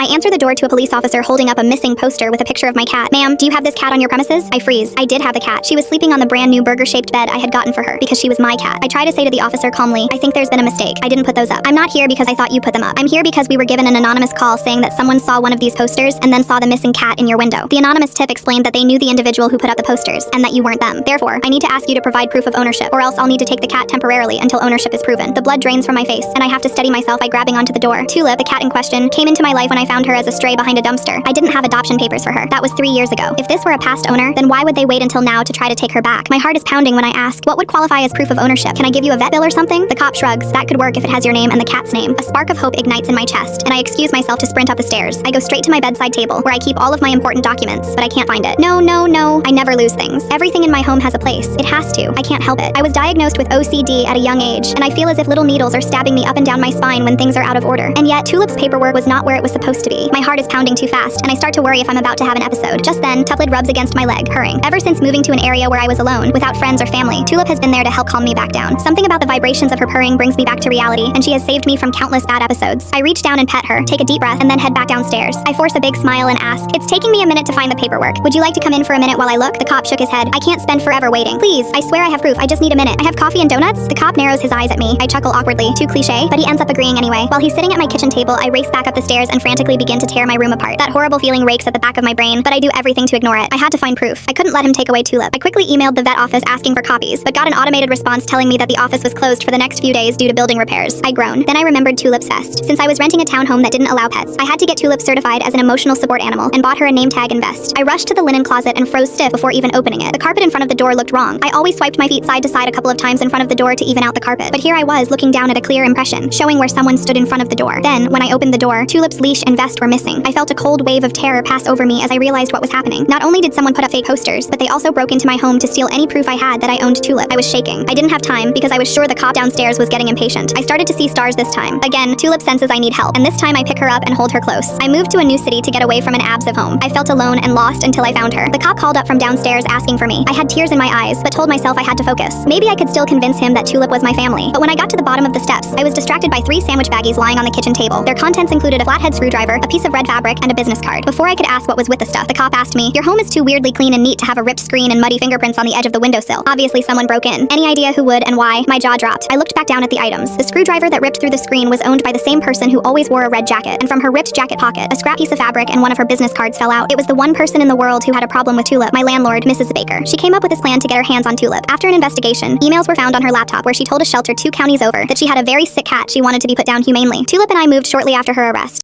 I answer the door to a police officer holding up a missing poster with a picture of my cat. Ma'am, do you have this cat on your premises? I freeze. I did have the cat. She was sleeping on the brand new burger-shaped bed I had gotten for her because she was my cat. I try to say to the officer calmly, I think there's been a mistake. I didn't put those up. I'm not here because I thought you put them up. I'm here because we were given an anonymous call saying that someone saw one of these posters and then saw the missing cat in your window. The anonymous tip explained that they knew the individual who put up the posters and that you weren't them. Therefore, I need to ask you to provide proof of ownership, or else I'll need to take the cat temporarily until ownership is proven. The blood drains from my face, and I have to steady myself by grabbing onto the door. Tulip, the cat in question, came into my life when I found her as a stray behind a dumpster. I didn't have adoption papers for her. That was 3 years ago. If this were a past owner, then why would they wait until now to try to take her back? My heart is pounding when I ask, what would qualify as proof of ownership? Can I give you a vet bill or something? The cop shrugs. That could work if it has your name and the cat's name. A spark of hope ignites in my chest, and I excuse myself to sprint up the stairs. I go straight to my bedside table, where I keep all of my important documents, but I can't find it. No. I never lose things. Everything in my home has a place. It has to. I can't help it. I was diagnosed with OCD at a young age, and I feel as if little needles are stabbing me up and down my spine when things are out of order. And yet, Tulip's paperwork was not where it was supposed to be. My heart is pounding too fast, and I start to worry if I'm about to have an episode. Just then, Tuplid rubs against my leg, purring. Ever since moving to an area where I was alone, without friends or family, Tulip has been there to help calm me back down. Something about the vibrations of her purring brings me back to reality, and she has saved me from countless bad episodes. I reach down and pet her, take a deep breath, and then head back downstairs. I force a big smile and ask, it's taking me a minute to find the paperwork. Would you like to come in for a minute while I look? The cop shook his head. I can't spend forever waiting. Please, I swear I have proof. I just need a minute. I have coffee and donuts? The cop narrows his eyes at me. I chuckle awkwardly. Too cliche, but he ends up agreeing anyway. While he's sitting at my kitchen table, I race back up the stairs and frantically begin to tear my room apart. That horrible feeling rakes at the back of my brain, but I do everything to ignore it. I had to find proof. I couldn't let him take away Tulip. I quickly emailed the vet office asking for copies, but got an automated response telling me that the office was closed for the next few days due to building repairs. I groaned. Then I remembered Tulip's vest. Since I was renting a townhome that didn't allow pets, I had to get Tulip certified as an emotional support animal and bought her a name tag and vest. I rushed to the linen closet and froze stiff before even opening it. The carpet in front of the door looked wrong. I always swiped my feet side to side a couple of times in front of the door to even out the carpet, but here I was looking down at a clear impression, showing where someone stood in front of the door. Then, when I opened the door, Tulip's leash and vest were missing. I felt a cold wave of terror pass over me as I realized what was happening. Not only did someone put up fake posters, but they also broke into my home to steal any proof I had that I owned Tulip. I was shaking. I didn't have time because I was sure the cop downstairs was getting impatient. I started to see stars this time. Again, Tulip senses I need help, and this time I pick her up and hold her close. I moved to a new city to get away from an abusive home. I felt alone and lost until I found her. The cop called up from downstairs asking for me. I had tears in my eyes, but told myself I had to focus. Maybe I could still convince him that Tulip was my family. But when I got to the bottom of the steps, I was distracted by 3 sandwich baggies lying on the kitchen table. Their contents included a flathead screwdriver, a piece of red fabric, and a business card. Before I could ask what was with the stuff, the cop asked me, your home is too weirdly clean and neat to have a ripped screen and muddy fingerprints on the edge of the windowsill. Obviously someone broke in. Any idea who would and why? My jaw dropped. I looked back down at the items. The screwdriver that ripped through the screen was owned by the same person who always wore a red jacket, and from her ripped jacket pocket, a scrap piece of fabric and one of her business cards fell out. It was the one person in the world who had a problem with Tulip, my landlord, Mrs. Baker. She came up with this plan to get her hands on Tulip. After an investigation, emails were found on her laptop where she told a shelter 2 counties over that she had a very sick cat she wanted to be put down humanely. Tulip and I moved shortly after her arrest.